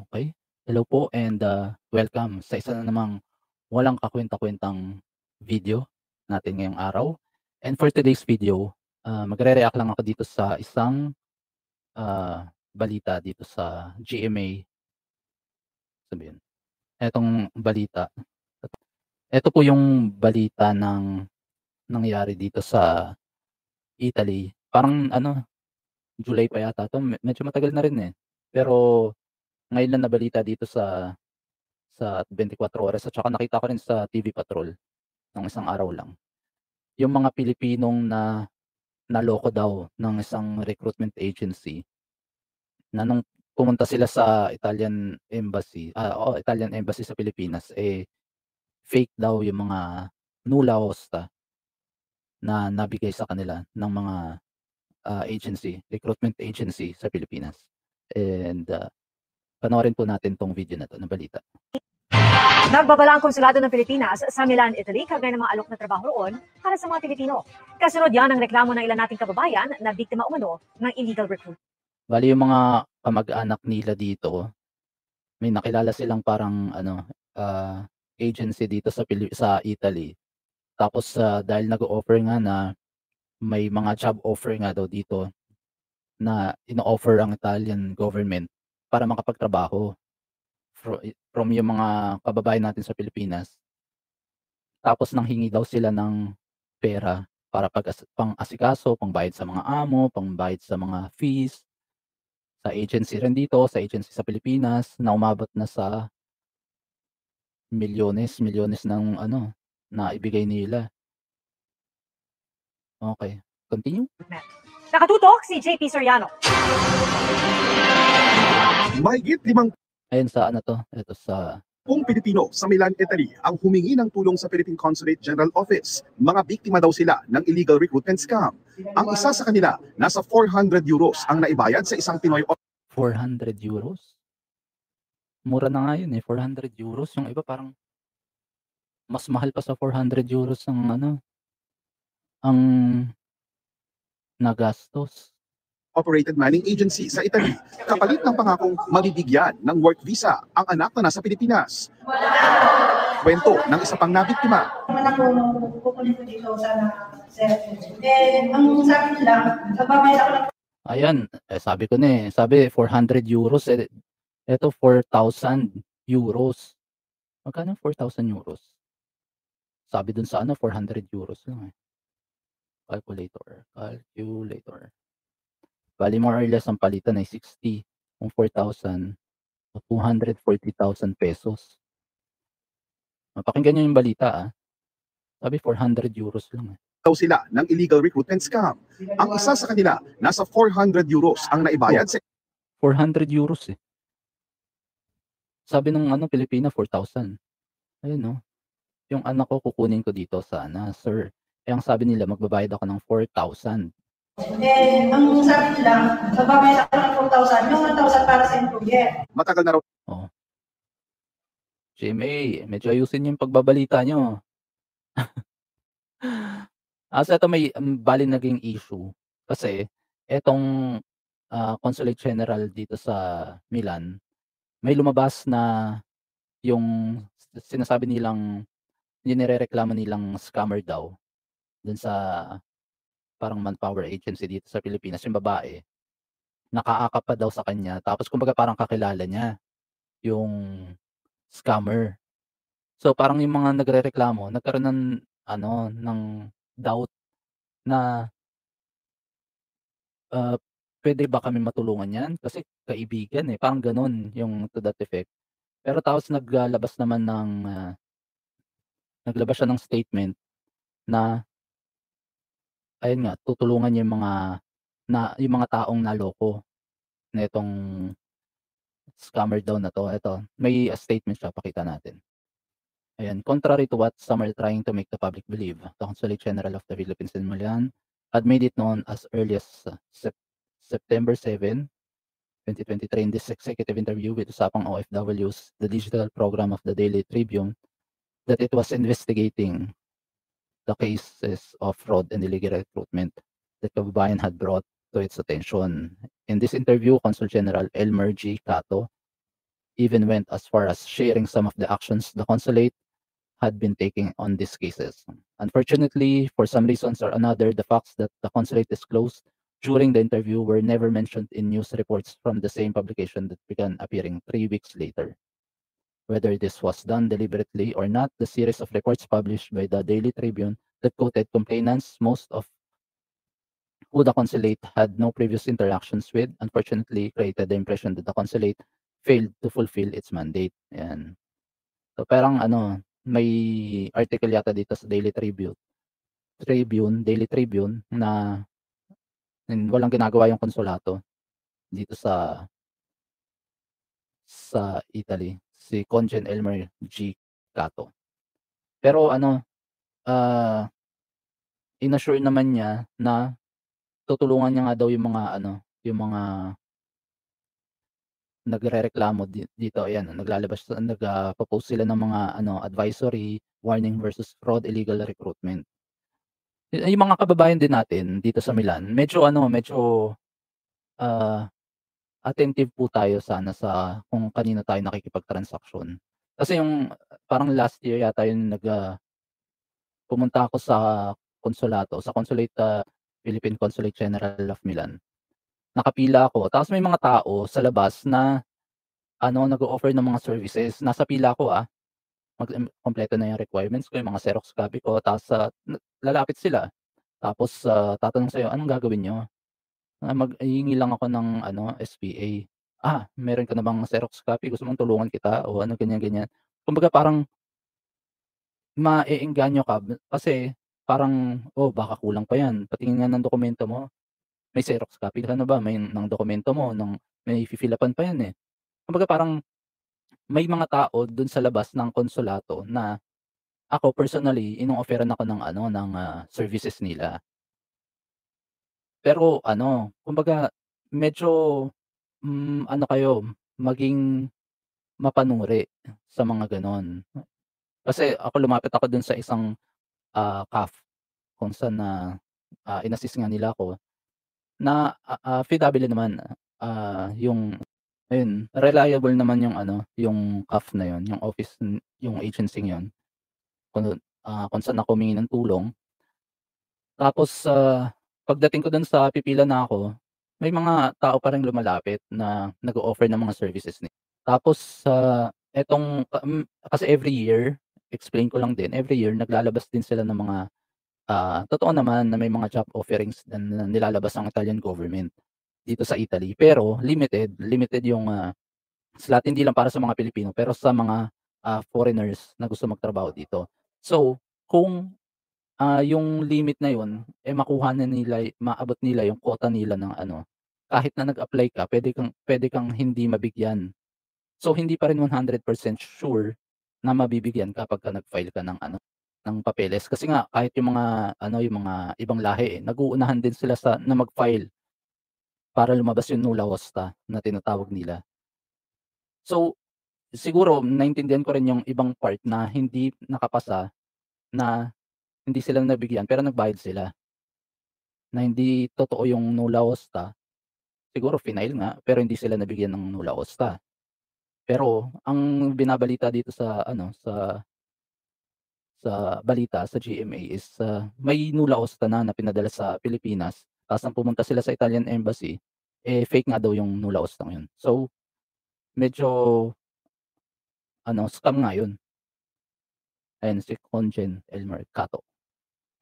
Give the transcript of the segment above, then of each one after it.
Okay. Hello po and welcome sa isa na namang walang kakuwenta-kuwentang video natin ngayong araw. And for today's video, magre-react lang ako dito sa isang, balita dito sa GMA, sabi yun. Etong balita, eto po yung balita ng nangyari dito sa Italy. Parang ano, July pa yata 'to, medyo matagal na rin, eh. Pero ngayon lang nabalita dito sa 24 Oras at saka nakita ko rin sa TV Patrol nung isang araw lang. Yung mga Pilipinong naloko daw ng isang recruitment agency na nung pumunta sila sa Italian Embassy sa Pilipinas, eh, fake daw yung mga nulla osta na nabigay sa kanila ng mga, recruitment agency sa Pilipinas. And, panoorin po natin 'tong video na 'to na balita. Nagbabala ang konsulado ng Pilipinas sa Milan, Italy, kaugnay ng mga alok na trabaho roon para sa mga Pilipino. Kasunod yan ang reklamo ng ilan nating kababayan na biktima umano ng illegal recruitment. Bale yung mga kamag-anak nila dito, may nakilala silang parang ano, agency dito sa Italy. Tapos, dahil nag-o-offer nga na may mga job offer nga daw dito na ino-offer ang Italian government para makapagtrabaho from yung mga kababayan natin sa Pilipinas. Tapos nanghingi daw sila ng pera para pang-asikaso, pangbayad sa mga amo, pangbayad sa mga fees, sa agency rin dito, sa agency sa Pilipinas na umabot na sa milyones, milyones ng ano, na ibigay nila. Okay, continue. Nakatutok si JP Soriano. Mahigit 5 Ayun sa ano 'to, ito sa Pilipino sa Milan, Italy ang humingi ng tulong sa Philippine Consulate General Office. Mga biktima daw sila ng illegal recruitment scam. Ang isa sa kanila, nasa 400 euros ang naibayad sa isang Pinoy 400 euros. Mura na nga yun, eh, 400 euros. Yung iba parang mas mahal pa sa 400 euros ang ano, ang nagastos. operated manning agency sa Italy, kapalit ng pangakong mabibigyan ng work visa ang anak na nasa Pilipinas. Kwento ng isa pang nabiktima. Naman ako nung pupunin ko dito sa ang sabi nila, nagbabayad ako ng Ayan, sabi ko na, eh, sabi 400 euros, eh, eto 4,000 euros. Magkano 4,000 euros? Sabi dun sa ano 400 euros lang, eh. Calculator. Bale more or less ang palitan ay 60 kung 4,000 o 240,000 pesos. Pakinggan niyo yung balita, Sabi 400 euros lang, eh. Daw sila ng illegal recruitment scam. Ang isa sa kanila, nasa 400 euros ang naibayad sa 400 euros, eh. Sabi nung ano Pilipina 4,000. Ayun, no. Yung anak ko kukunin ko dito sana, sir. Eh, ang sabi nila magbabayad ako ng 4,000. ang sabi nila, nagbabayad ako ng 4,000, yung 1,000 para sa employer. matagal na raw Oh. GMA, medyo ayusin yung pagbabalita nyo. So ito may bale naging issue kasi etong Consulate General dito sa Milan, may lumabas na yung sinasabi nilang nirereklamo nilang scammer daw dun sa parang manpower agency dito sa Pilipinas, yung babae. Nakaakap pa daw sa kanya tapos kumbaga parang kakilala niya yung scammer. So parang yung mga nagrereklamo nagkaroon ng ano, ng doubt na, puwede ba kami matulungan niyan kasi kaibigan, eh, parang gano'n yung to that effect. Pero tapos naglabas siya ng statement na ayun nga, tutulungan niya yung mga taong naloko nitong scammer daw na 'to. Eto, may statement siya, pakita natin. Ayan, contrary to what some are trying to make the public believe, the Consulate General of the Philippines in Milan had made it known as early as September 7, 2023 in this executive interview with Usapang OFWs, the digital program of the Daily Tribune, that it was investigating the cases of fraud and illegal recruitment that Kababayan had brought to its attention. In this interview, Consul General Elmer G. Cato even went as far as sharing some of the actions the consulate had been taking on these cases. Unfortunately, for some reasons or another, the facts that the consulate disclosed during the interview were never mentioned in news reports from the same publication that began appearing 3 weeks later. Whether this was done deliberately or not, the series of reports published by the Daily Tribune that quoted complainants, most of who the consulate had no previous interactions with, unfortunately created the impression that the consulate failed to fulfill its mandate. Yan. So parang ano, may article yata dito sa Daily Tribune na walang ginagawa yung konsulato dito sa Italy, si Conjen Elmer G. Cato. Pero ano, inassure naman niya na tutulungan niya nga daw yung mga ano, yung mga nagrereklamo dito. Ayan, nagpo-post sila ng mga ano, advisory, warning versus fraud, illegal recruitment. Yung mga kababayan din natin dito sa Milan, medyo attentive po tayo sana sa kung kanino tayo nakikipagtransaksyon. Kasi yung parang last year yata yung pumunta ako sa Consulate, Philippine Consulate General of Milan. Nakapila ako, tapos may mga tao sa labas na ano, nag-o-offer ng mga services. Nasa pila ako, kumpleto na yung requirements ko, yung mga xerox copy ko, tapos lalapit sila. Tapos tatanong sa'yo, anong gagawin niyo? Hihingi lang ako ng ano, SPA. Meron ka na bang xerox copy? Gusto mong tulungan kita? O ano, ganyan-ganyan. Kumbaga parang maeengganyo ka kasi parang, baka kulang pa yan. Patingin nga ng dokumento mo. May xerox copy ka na ba? Ng dokumento mo, may fill upan pa yan eh. Kumbaga parang may mga tao dun sa labas ng konsulato na ako personally, ino-offeran ako ng ano, ng services nila. Pero ano, kumbaga medyo, ano kayo, maging mapanuri sa mga gano'n. Kasi lumapit ako dun sa isang, CAF kung saan na, in-assist nga nila ako na, PW naman, yung ayun, reliable naman yung ano, yung CAF na yun, yung office, yung agency-ng yun, kung saan ako humingi ng tulong. Tapos, pagdating ko dun sa pipila na ako, may mga tao pa ring lumalapit na nag-o-offer ng mga services tapos, kasi every year, explain ko lang din, every year naglalabas din sila ng mga, totoo naman na may mga job offerings na nilalabas ang Italian government dito sa Italy. Pero limited yung, slot hindi lang para sa mga Pilipino, pero sa mga, foreigners na gusto magtrabaho dito. So, kung yung limit na yun, maabot nila yung quota nila ng ano, kahit na nag-apply ka puwede kang hindi mabigyan. So, hindi pa rin 100% sure na mabibigyan kapagka nag-file ka ng ano, ng papeles. Kasi nga kahit yung mga ano, yung mga ibang lahi, nag-uunahan din sila na mag-file para lumabas yung nulla osta na tinatawag nila. So, siguro naintindihan ko rin yung ibang part na hindi nakapasa, na hindi sila nabigyan pero nagbayad sila. Na hindi totoo yung nulla osta, siguro final nga pero hindi sila nabigyan ng nulla osta. Pero ang binabalita dito sa ano, sa balita sa GMA is, may nulla osta na pinadala sa Pilipinas tapos nang pumunta sila sa Italian Embassy, fake nga daw yung nulla ostang yun. So, medyo ano, scam nga yun. Ayan si Conjen Elmer Cato.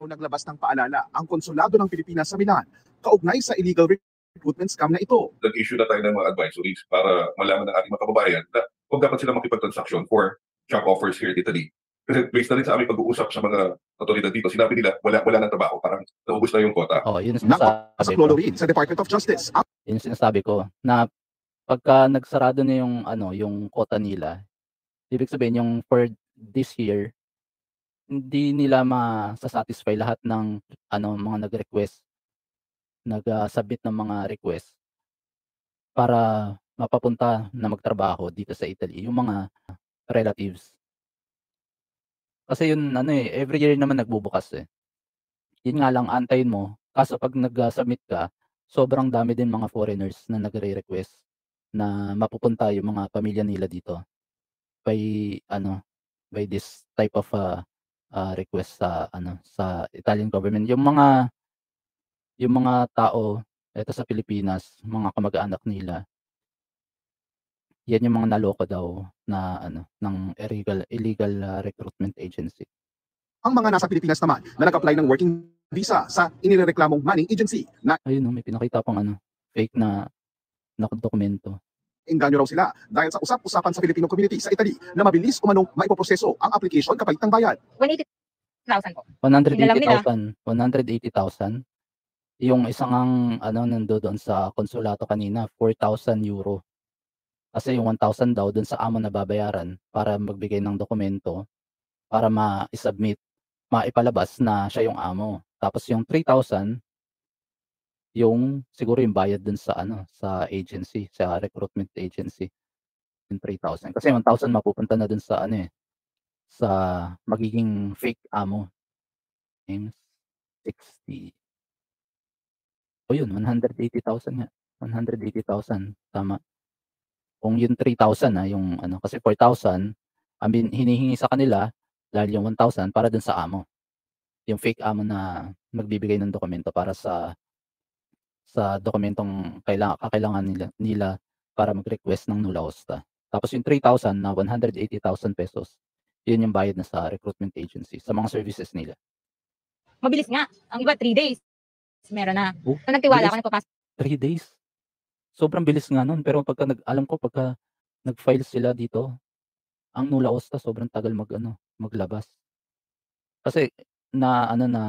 Naglabas ng paalala ang konsulado ng Pilipinas sa Milan kaugnay sa illegal recruitment scam na ito. Nag-issue na tayo ng mga advisories para malaman ng ating mga kababayan na huwag dapat sila makipag-transaction for job offers here in Italy. Kasi based na rin sa aming pag-uusap sa mga otoridad dito, sinabi nila wala ng trabaho, parang naubos na yung quota. Yun ang Sa sinasabi ko. Clolo Reed sa Department of Justice. Yun ang sinasabi ko na pagka nagsarado na yung ano, yung quota nila, ibig sabihin yung for this year, hindi nila masa-satisfy lahat ng ano, mga nag-submit ng mga request para mapapunta na magtrabaho dito sa Italy, yung mga relatives. Kasi yun ano every year naman nagbubukas Yun nga lang antayin mo, kaso 'pag nag-submit ka, sobrang dami din mga foreigners na nagre-request. na mapupunta yung mga pamilya nila dito by ano, by this type of request sa ano, sa Italian government. Yung mga tao eto sa Pilipinas, mga kamag-anak nila, yan yung mga naloko daw na ano, ng illegal recruitment agency. Ang mga nasa Pilipinas naman na nag-apply ng working visa sa inirereklamong manning agency na Ayun 'no, may pinakita pang ano, fake na dokumento. inganyo raw sila dahil sa usap-usapan sa Filipino community sa Italy na mabilis umanong maipoproseso ang application kapalit ng bayad. 180,000 po. 180,000, 180,000. Yung isang ano nandoon sa konsulato kanina, €4,000. Kasi yung 1,000 daw dun sa amo na babayaran para magbigay ng dokumento para ma-submit, maipalabas na siya yung amo. Tapos yung 3,000 yung siguro yung bayad dun sa ano, sa agency, sa recruitment agency, yung 3,000. Kasi 1,000 mapupunta na dun sa ano, sa magiging fake amo. Times 60. O yun 180,000 nga, 180,000 tama. Kung yung 3,000 yung ano, kasi 4,000 ang hinihingi sa kanila dahil yung 1,000 para dun sa amo. Yung fake amo na magbibigay ng dokumento para sa dokumentong kakailangan nila para mag-request ng nula osta. Tapos yung 3,000 na ₱180,000, yun yung bayad na sa recruitment agency sa mga services nila. Mabilis nga. Ang iba 3 days, meron na. Oh, So nagtiwala bilis. ako, nagpapasok 3 days. Sobrang bilis nga nun, pero alam ko pagka nag-file sila dito, ang nula osta sobrang tagal maglabas. Kasi na ano na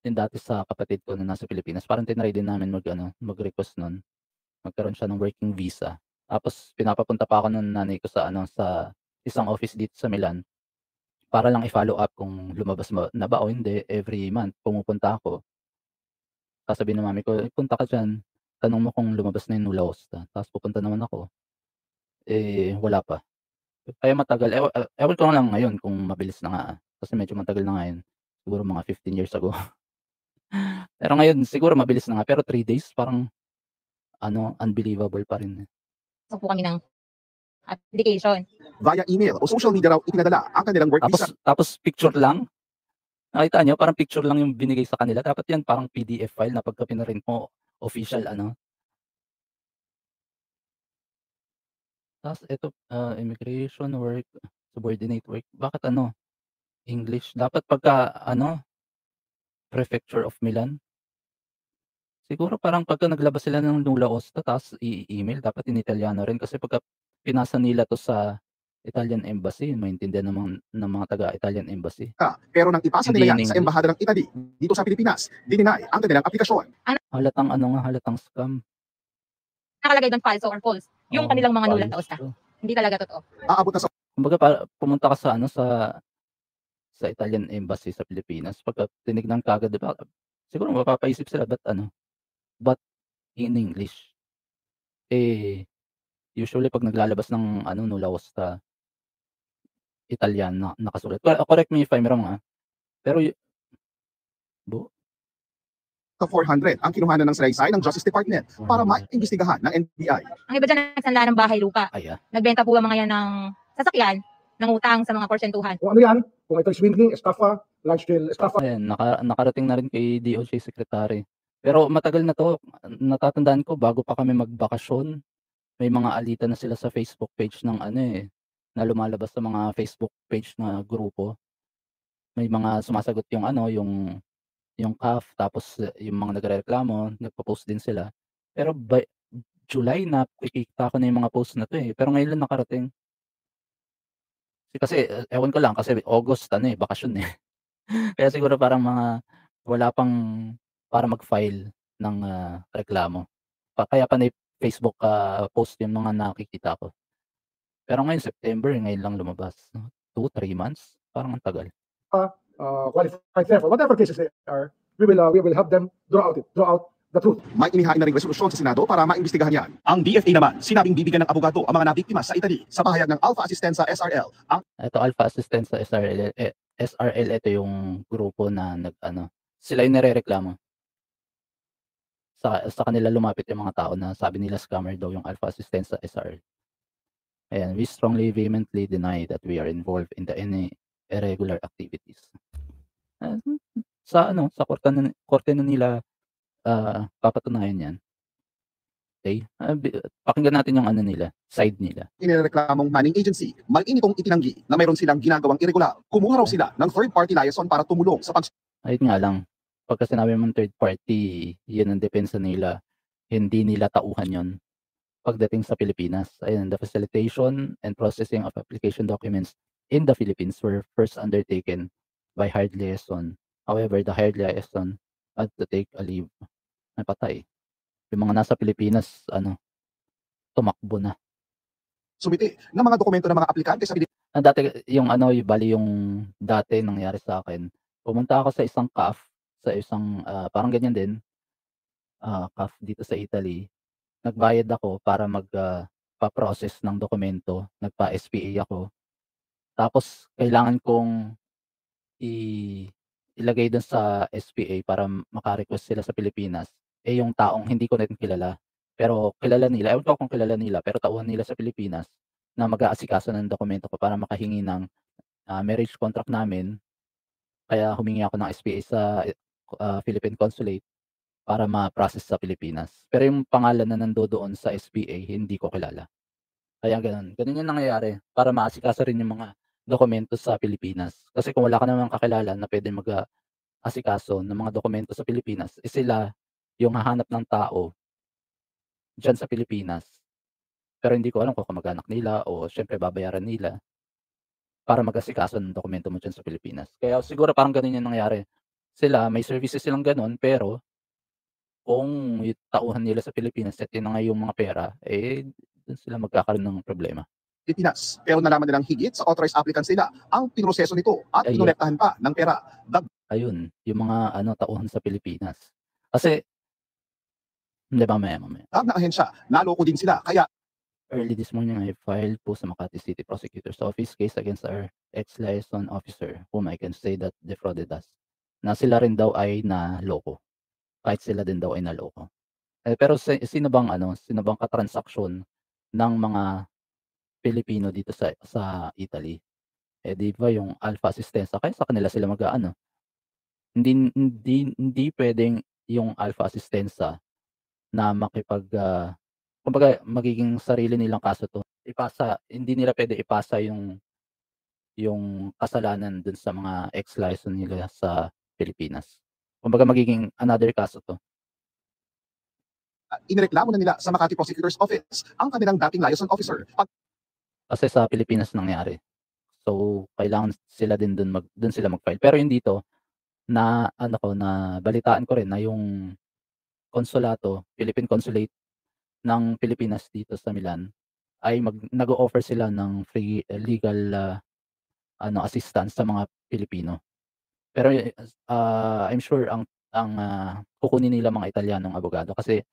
yung dati sa kapatid ko na nasa Pilipinas, parang tinry din namin mag-request nun. Magkaroon siya ng working visa. Tapos pinapapunta pa ako ng nanay ko sa ano, sa isang office dito sa Milan para lang i-follow up kung lumabas na ba o hindi. Every month pumupunta ako. Sasabihin ng mami ko, "Punta ka diyan, tanong mo kung lumabas na yung nula osta." Tapos pupunta naman ako, wala pa. Kaya matagal. Ewan ko lang ngayon kung mabilis na nga, kasi medyo matagal na nga yun. Siguro mga 15 years ago. Pero ngayon siguro mabilis na nga, pero 3 days parang ano, unbelievable pa rin. po kami ng application. Via email o social media raw ipinadala ang kanilang work visa. Tapos picture lang. Nakita niyo parang picture lang yung binigay sa kanila. Dapat yan parang PDF file na pagka pinrint mo, official ano. Tapos ito, immigration work, subordinate work. Bakit ano, English? Dapat pagka ano, Prefecture of Milan. Siguro parang pagka naglabas sila ng nula osta tapos i-email, dapat in Italiano rin. Kasi pagka pinasa nila to sa Italian Embassy, maintindihan ng mga taga-Italian Embassy. Pero nang ipasa Hindi nila in yan sa English. Embahada ng Italy dito sa Pilipinas, dininay ang kanilang aplikasyon. Halatang scam. Nakalagay doon falso or false. Yung Oo, kanilang mga nula false. osta. Hindi talaga totoo. Aabot na sa Kumbaga pumunta ka sa ano, sa Italian Embassy sa Pilipinas, pagka tinignan kaagad, 'di ba, siguro mapapaisip sila ba't in English? Usually 'pag naglalabas ng ano, nula osta, Italyan na nakasulat. Correct me if I'm wrong, pero 400 ang kinuhanan ng salaysay ng Justice Department para maimbestigahan ng NBI. Ang iba dyan nagsanla ng bahay lupa. Nagbenta po ang mga yan ng sasakyan, ng utang sa mga porsyentuhan. Kung ano yan, kung ito'y swindling, estafa, large scale estafa. Ayan, nakarating na rin kay DOJ Secretary. Pero matagal na 'to, natatandaan ko bago pa kami magbakasyon, may mga alitan na sila sa Facebook page ng ano, na lumalabas sa mga Facebook page na grupo. May mga sumasagot yung ano, yung CAF, tapos yung mga nagrereklamo, nagpo-post din sila. Pero by July nakikita ko na yung mga post na 'to, pero ngayon lang nakarating. Kasi ewan ko lang kasi August ano, bakasyon, Kaya siguro parang wala pang para mag-file ng reklamo. Kaya panay Facebook post yung mga nakikita ko. Pero ngayon September, ngayon lang lumabas. 2-3 months, parang ang tagal. Qualified theft, or whatever cases they are, we will help them draw out the truth. May inihain na ring resolusyon sa Senado para maimbestigahan yan. Ang DFA naman, sinabing bibigyan ng abogado ang mga nabiktima sa Italy. Sa pahayag ng Alpha Assistenza SRL, Ito Alpha Assistenza SRL, ito yung grupo na sila yung nirereklamo. sa kanila lumapit yung mga tao na sabi nila scammer daw yung Alpha Assistance sa SR. Ayan, we strongly vehemently deny that we are involved in any irregular activities. Sa korte na nila papatunayan yan. Okay? Pakinggan natin yung side nila. Inireklamong manning agency, mainitong itinanggi na mayroon silang ginagawang irregular. Kumuha raw sila ng third-party liaison para tumulong sa Ayun nga lang, pagka sinabi mong third party, yun ang depensa nila. Hindi nila tauhan yun pagdating sa Pilipinas. Ayun, the facilitation and processing of application documents in the Philippines were first undertaken by hired liaison. However, the hired liaison had to take a leave. Ay, patay. Yung mga nasa Pilipinas, tumakbo na. sumite ng mga dokumento ng mga aplikante sa Dati, yung dati nangyari sa akin, pumunta ako sa isang CAF, sa isang, parang ganyan din, CAF dito sa Italy. Nagbayad ako para pa-process ng dokumento, nagpa-SPA ako. Tapos kailangan kong ilagay dun sa SPA para maka-request sila sa Pilipinas, yung taong hindi ko rin kilala. Pero kilala nila, ewan ko kung kilala nila, pero tauhan nila sa Pilipinas na mag-aasikaso ng dokumento ko para makahingi ng marriage contract namin. Kaya humingi ako ng SPA sa Philippine Consulate para ma-process sa Pilipinas. Pero yung pangalan na nandoon sa SPA, hindi ko kilala. Kaya ganun. Ganun yung nangyayari para maasikaso rin yung mga dokumento sa Pilipinas. Kasi kung wala ka namang kakilala na pwede mag-asikaso ng mga dokumento sa Pilipinas, sila yung hahanap ng tao dyan sa Pilipinas. Pero hindi ko alam kung kamag-anak nila o syempre babayaran nila para mag-asikaso ng dokumento mo dyan sa Pilipinas. Kaya siguro parang ganun yung nangyari. Sila, may services silang ganun, pero kung tauhan nila sa Pilipinas at yun na nga yung mga pera, dun sila magkakaroon ng problema. Pilipinas. Pero nalaman nilang higit sa authorized applicants nila ang pinroseso nito at kinolektahan pa ng pera. Ayun, yung mga tauhan sa Pilipinas. Kasi, hindi mamaya. Na ahensya, naloko din sila. Kaya early this morning, I filed po sa Makati City Prosecutor's Office case against our ex-liaison officer whom I can say that defrauded us. Na sila rin daw ay naloko. Kahit sila din daw ay naloko. Pero sino bang katransaksyon ng mga Pilipino dito sa Italy? Di ba yung Alpha Assistance, kaya sa kanila sila mag-aano. Hindi pwedeng yung Alpha Assistance na kumbaga magiging sarili nilang kaso to. Hindi nila pwede ipasa yung kasalanan dun sa mga ex-liaison nila sa Pilipinas. Kumbaga magiging another kaso to. Inireklamo na nila sa Makati Prosecutor's Office ang kanilang dating liaison officer. Kasi sa Pilipinas nangyari. So kailangan sila din dun sila mag-file. Pero yung dito na balitaan ko rin na yung konsulato, Philippine Consulate ng Pilipinas dito sa Milan ay nag-o-offer sila ng free legal assistance sa mga Pilipino. Pero I'm sure ang kukunin nila mga Italianong abogado kasi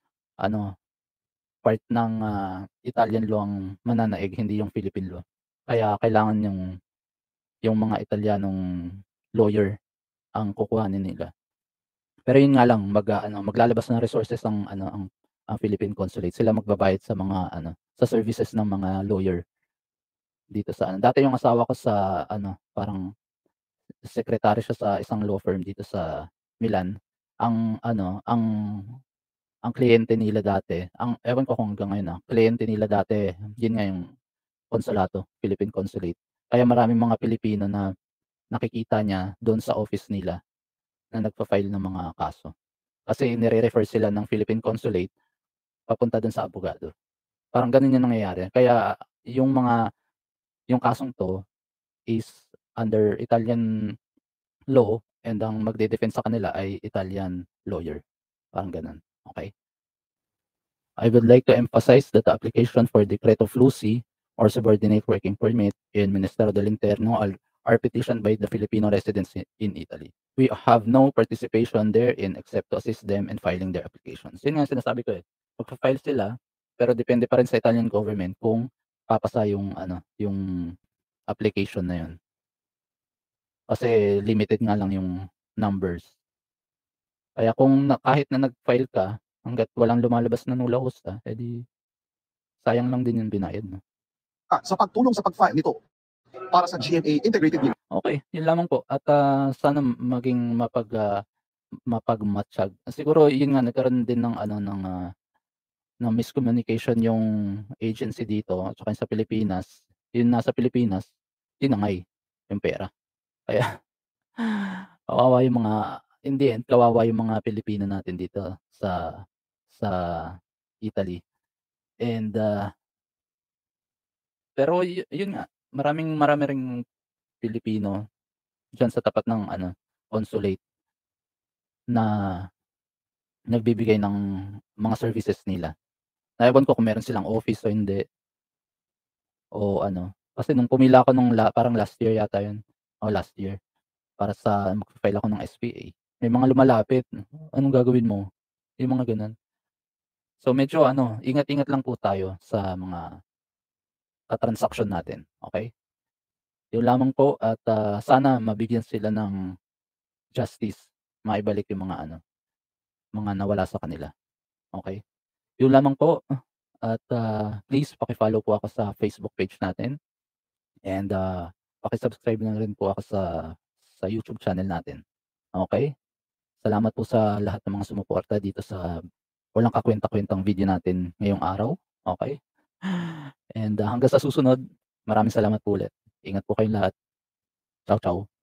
part ng Italian law ang mananaig, hindi yung Philippine law. Kaya kailangan yung mga Italianong lawyer ang kukuhanin nila. Pero yun nga lang maglalabas ng resources ang Philippine Consulate. Sila magbabayad sa mga sa services ng mga lawyer dito sa Dati yung asawa ko sa parang secretary siya sa isang law firm dito sa Milan. Ang kliyente nila dati, ewan ko kung hanggang ngayon kliyente nila dati, yun nga yung konsulato, Philippine Consulate. Kaya maraming mga Pilipino na nakikita niya doon sa office nila na nagpa-file ng mga kaso. Kasi nire-refer sila ng Philippine Consulate papunta doon sa abogado. Parang ganun yung nangyayari. Kaya yung kasong to is under Italian law and ang magde-defend sa kanila ay Italian lawyer. Parang ganun. Okay? I would like to emphasize that the application for Decreto Flussi or Subordinate Working Permit in Ministerio del Interno are petitioned by the Filipino residents in Italy. We have no participation therein except to assist them in filing their applications. Yun nga sinasabi ko magpa-file sila, pero depende pa rin sa Italian government kung papasa yung application na yun. Kasi limited nga lang yung numbers. Kaya kung kahit na nag-file ka, hangga't walang lumalabas na nula hosta, sayang lang din yung binayad, no? sa pagtulong sa pag-file nito para sa GMA Integrated Bill. Okay, yun lamang po at sana maging mapagmatsyag. Siguro yun nga nagkaroon din ng ng miscommunication yung agency dito at saka sa Pilipinas. Yung nasa Pilipinas, tinangay yung pera. Kaya kawawa yung mga in the end, kawawa yung mga Pilipino natin dito sa Italy. And pero yun nga, marami ring Pilipino diyan sa tapat ng consulate na nagbibigay ng mga services nila. Ewan ko kung meron silang office o hindi. O kasi nung pumila ako nung parang last year yata yun. O last year. Para sa mag-file ako ng SPA. May mga lumalapit. Anong gagawin mo? Yung mga ganun. So medyo ingat-ingat lang po tayo sa mga transaction natin. Okay? Yun lamang po at sana mabigyan sila ng justice. Maibalik yung mga mga nawala sa kanila. Okay? Yun lamang po. At please paki-follow po ako sa Facebook page natin. And paki-subscribe na rin po ako sa YouTube channel natin. Okay? Salamat po sa lahat ng mga sumuporta dito sa walang kakwenta-kwentang video natin ngayong araw. Okay? And hanggang sa susunod, maraming salamat po ulit. Ingat po kayong lahat. Ciao, ciao.